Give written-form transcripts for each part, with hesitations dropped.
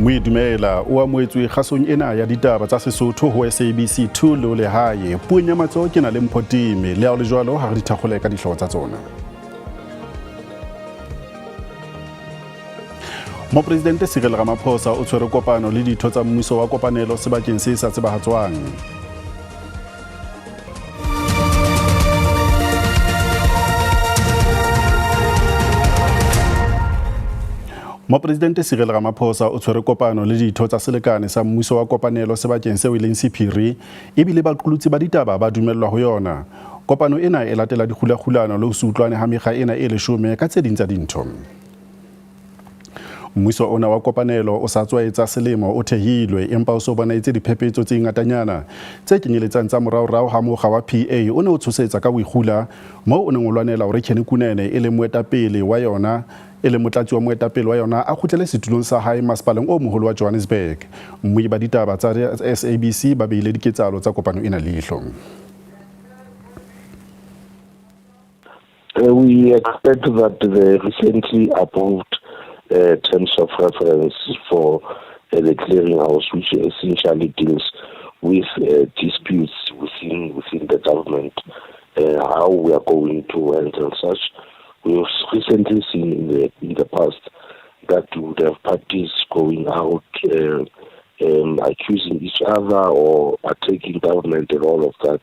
Moedumela o amoetswe kgasong ena ya ditaba tsa Sesotho ho SABC 2 le le hae. Puong ya matsoho ke na le Mphotime le a le jwalo ha re di thakgole ka dihlooho tsa tsona. Mopresidente Cyril Ramaphosa o tshwere kopano le ditho tsa mmuso wa kopanelo sebakeng se sa tsebahatswang. Mopresidente Cyril Ramaphosa o tshwere kopano le ditho tsa selekane sa mmuso wa kopanelo sebakeng seo e leng sephiri ebile baqolotsi ba ditaba ba dumellwa ho yona. Kopano ena e latela dikgulakgulano le ho se utlwane ha mekga ena e 10 ka tse ding tsa dintho. Mmuso ona wa kopanelo o sa tswaetsa selemo o thehilwe empa o so bonaetse diphephetso tse ngatanyana tse kenyeletsang tsa moraorao ha mokga wa PA o ne o tshosetsa ka boikgula moo o neng o lwanela hore Kenny Kunene e le moetapele wa yona ele motlatsi wa moetapele wa yona a khutlele setulong sa hae masepaleng o moholo wa Johannesburg. Mmui ba ditaba tsa SABC ba beile diketsalo tsa kopano ena leihlo. We expect that the recently approved terms of reference for the clearinghouse, which essentially deals with disputes within the government, how we are going to handle such. We've recently seen in the past that we would have parties going out accusing each other or attacking government and all of that.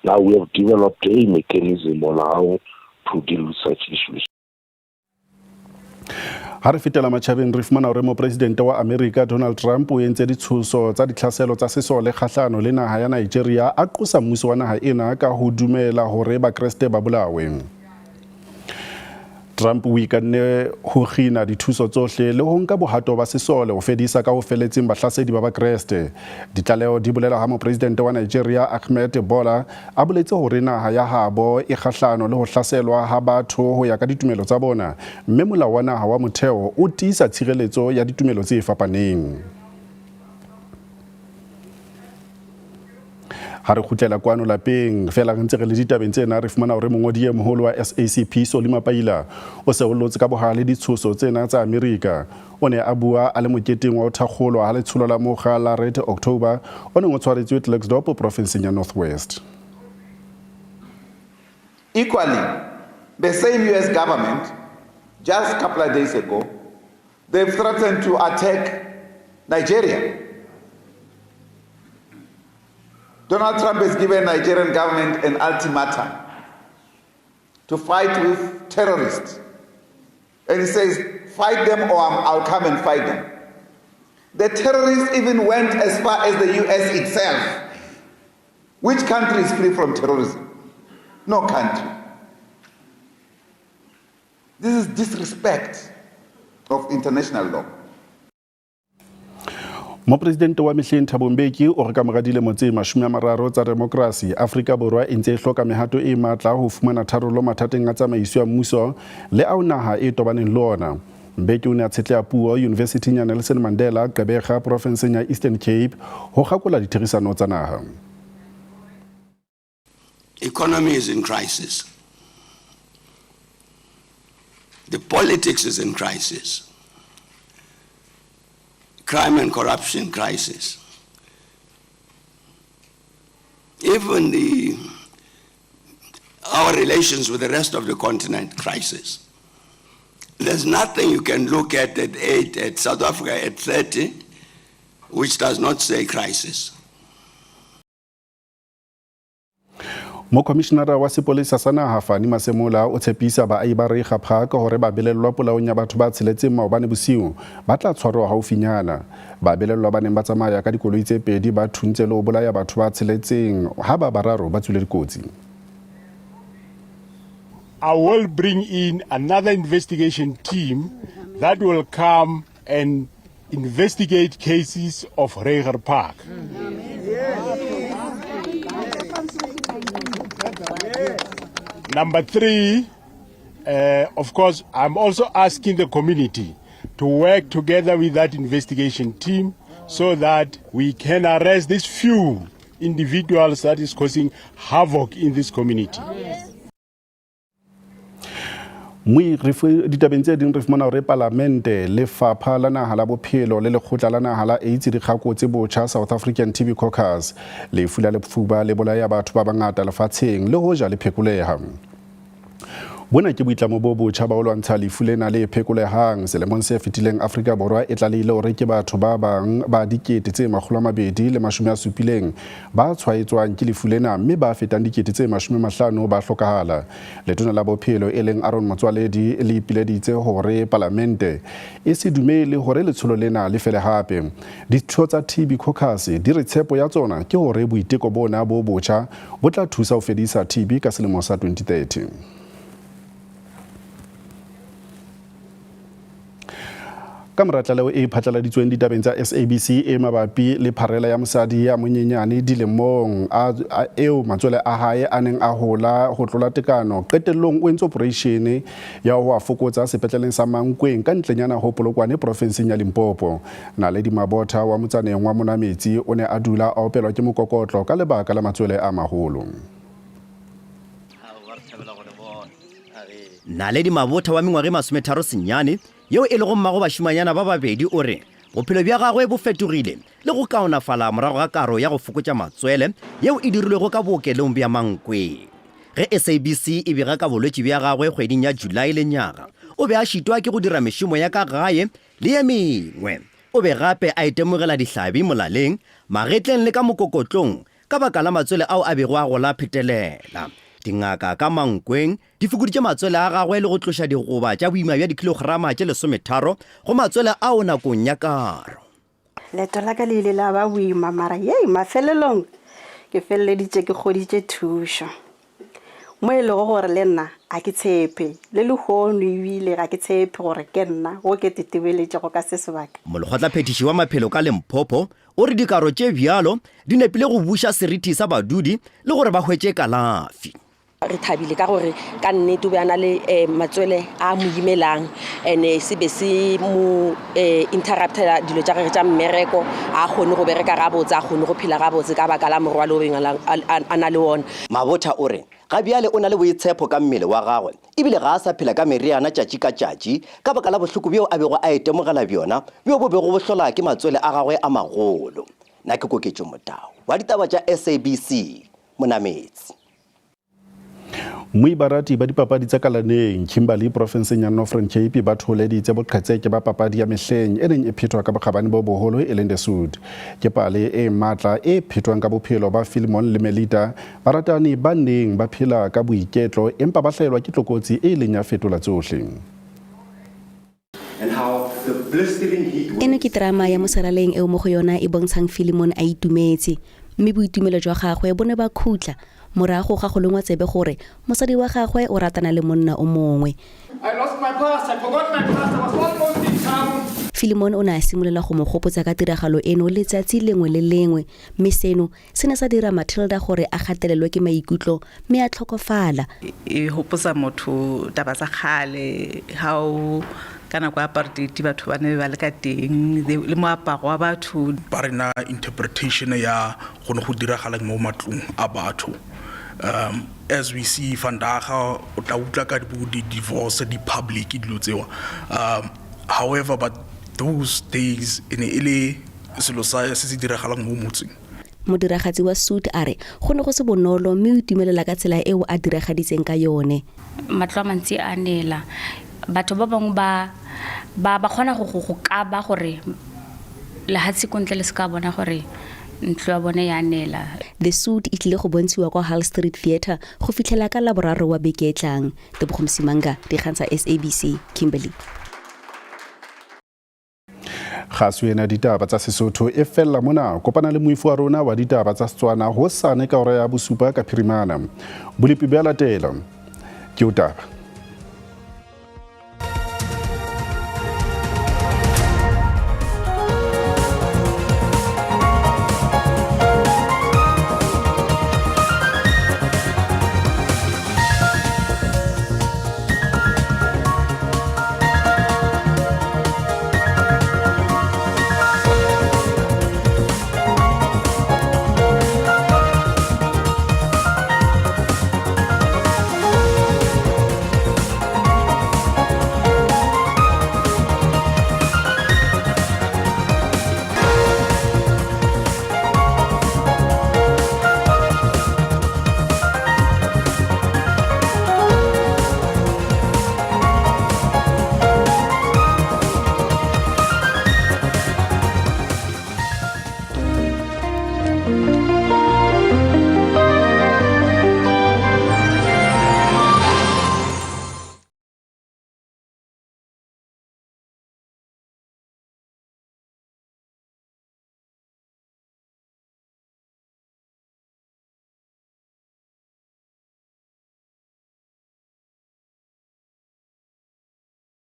Now we have developed a mechanism on how to deal with such issues. Ha re fetela matjhabeng re fumana hore mopresidente wa America Donald Trump o entse ditshoso tsa ditlhaselo tsa sesole kgahlano le naha ya Nigeria a qosa mmuso wa naha ena ka ho dumela hore ba Kreste ba bolawe. Trump o ikanne ho khina dithuso tsohle le ho nka bohato ba sesole ho fedisa ka ho feletseng bahlasedi ba Kreste. Ditlaleho di bolela ha mopresidente wa Nigeria Ahmed Bola a boletse hore naha ya habo e kgahlano le ho hlaselwa ha batho ho ya ka ditumelo tsa bona, mme molao wa naha wa motheo o tiisa tshireletso ya ditumelo tse fapaneng. Ha re khutlela kwano lapeng fela re ntse re le ditabeng tsena re fumana hore mongodi e moholo wa SACP Solly Mapaila o se o lotse ka bohale ditshoso tsena tsa America. O ne a bua a le moketeng wa ho thakgolwa ha letsholo la mokga la Red October o neng o tshwaretswe Klerksdorp provinceng ya North West. Equally, the same US government just a couple of days ago they've threatened to attack Nigeria. Donald Trump has given the Nigerian government an ultimatum to fight with terrorists. And he says, fight them or I'll come and fight them. The terrorists even went as far as the US itself. Which country is free from terrorism? No country. This is disrespect of international law. Mopresidente wa mehleng Thabo Mbeki o re ka mora dilemo tse 30 tsa demokrasi Afrika Borwa e ntse e hloka mehato e matla ho fumana tharollo mathateng a tsamaiso ya mmuso le ao naha e tobaneng le ona. Mbeki o ne a tshetleha puo University ya Nelson Mandela Gqeberha provinceng ya Eastern Cape ho kgakola ditherisano tsa naha. Economy is in crisis. The politics is in crisis. Crime and corruption crisis. Even our relations with the rest of the continent crisis. There's nothing you can look at 8, at South Africa at 30, which does not say crisis. Mokomishenara wa sepolesa sa naha Fani Masemola o tshepisa baahi ba Reigapa ka hore ba belellwa polaong ya batho ba tsheletseng maobane bosiu ba tla tshwarwa haufinyana. Ba belellwa ba neng ba tsamaya ka dikoloi tse 2 ba thuntse le ho bolaya batho ba tsheletseng ha ba bararo ba tswile dikotsi. I will bring in another investigation team that will come and investigate cases of Reigapa. Number 3, of course, I'm also asking the community to work together with that investigation team so that we can arrest these few individuals that is causing havoc in this community. Mui ditabeng tse ding re fumana hore Palamente, Lefapha la Naha la Bophelo le Lekgotla la Naha la AIDS dikgako tse botjha South African TB Caucus le fula lefuba le bolaya batho ba bangata lefatsheng le hoja le phekoleha. Bona ke boitlamo bo botjha ba ho lwantsha lefu lena le phekolehang selemong se fetileng Afrika Borwa e tlalehile hore ke batho ba bang ba dikete tse 270 ba tshwaetswang ke lefu lena mme ba fetang dikete tse 50 ba hlokahala. Letona la bophelo e leng Aaron Motsoaledi le ipileditse hore Palamente e se dumele hore letsholo lena le fele hape. Ditho tsa TB Caucus di re tshepo ya tsona ke hore boiteko bona bo botjha bo tla thusa ho fedisa TB ka selemo sa 2030. Kamratlaleo e phatlaladitsweng ditabeng tsa SABC e mabapi le pharela ya mosadi ya monyenyane dilemong eo matswele a hae a neng a hola ho tlola tekano qetellong o entse operation ya ho afokotsa sepetleleng sa Mankweng ka ntlenyana ho Polokwane provinseng ya Limpopo. Naledi Mabotha wa motsaneng wa Monametsi o ne a dula a opelwa ke mokokotlo ka lebaka la matswele a maholo. Naledi Mabotha wa mengwaga 30 senyane yeo e le go mmago bashimanyana ba babedi o re bophelo bja gagwe bo fetogile le go kaonafala morago ga karo ya go fokotsa matswele yeo e dirilwego ka bookelong bja Mankweng. Ge SABC e bega ka bolwetši bja gagwe kgweding ya Julae le nyaga o be a šitwa ke go dira mešomo ya ka gae le ye mengwe. O be gape a itemogela dihlabi molaleng magetleng le ka mokokotlong ka baka la matswele ao a bego a gola phetelela. Dingaka ka Mankweng di fokoditše matswele a gagwe le go tloša digoba tša boima bja dikilograma tše 13 go matswele ao nakong ya karo. Leto la ka le ile la ba boima mara mafelelong ke feleleditše ke kgoditše thušo mo e lego gore le nna a ke tshepe le lehono ebile ga ke tshepe gore ke nna go ke tetebeletšego ka se sebaka. Molekgotlaphethiši wa maphelo ka Limpopo o re dikaro tše bjalo di nepile go buša seriti sa badudi le gore ba hwetše kalafi. Re thabile ka gore ka nnete o be a na le matswele a mo imelang ene se be se mo interruptela dilo tša gagwe tša mmereko a kgone go bereka gabotse a kgone go phela gabotse ka baka la morwalo o beng a na le wona. Mabotha o re ga bjale o na le boitshepo ka mmele wa gagwe ebile ga a sa phela ka meriana tšatši ka tšatši ka baka la bohloko bjeo a bego a itemogela bjona bjeo bo bego bo hlola ke matswele a gagwe a magolo. Na ke Koketšo Motau wa ditaba tša SABC Monametsi. Moibarati ba dipapadi tsa Kalaneng Kimberley provinseng ya Northern Cape ba tholeditse boqhetseke ba papadi ya mehleng e neng e phethwa ka bokgabane bo boholo e leng Lesotho. Ke pale e matla e phethwang ka bophelo ba Philemon le Melita baratani ba neng ba phela ka boiketlo empa ba hlaelwa ke tlokotsi e leng ya fetola tsohle. Eno ke drama ya mosalaleng eo mo go yona e bontshang Philemon a itumetse mme boitumelo jwa gagwe bo ne ba khutla morago ga go lengwa tsebe gore mosadi wa gagwe o ratana le monna o mongwe. Philemon o ne a simolola go mo gopotsa ka tiragalo eno letsatsi lengwe le lengwe mme seno se ne sa dira Matilda gore a gatelelwe ke maikutlo mme a tlhokofala. E hopotsa motho taba tsa kgale how kana kwa apartheid batho ba ne ba le ka teng le moaparo wa batho ba rena interpretation ya go ne go diragala mo matlong a batho. As we see vandaga o tla utla ka di divorce di public dilo tsewa. However, but those days in ele selo sa se diragalang mo motseng. Modiragatsi wa Suit a re go ne go se bonolo mme o itumelela ka tsela eo a diragaditseng ka yone. Matlo a mantsi a nela batho ba bangwe ba kgona go ka ba gore le hatsi kontle le ska bona gore ntlo ya bone ya nela. The Suit e tlile go bontshiwa kwa Hull Street Theatre go fitlhela ka Laboraro wa beke e tlang. Tebogo Msimanga, dikgang tsa SABC, Kimberley. Kgaso ena ditaba tsa Sesotho e fella mona kopana le moifu wa rona wa ditaba tsa Setswana hosane ka hora ya bosupa ka phirimana. Bolepi bja latela ke utaba.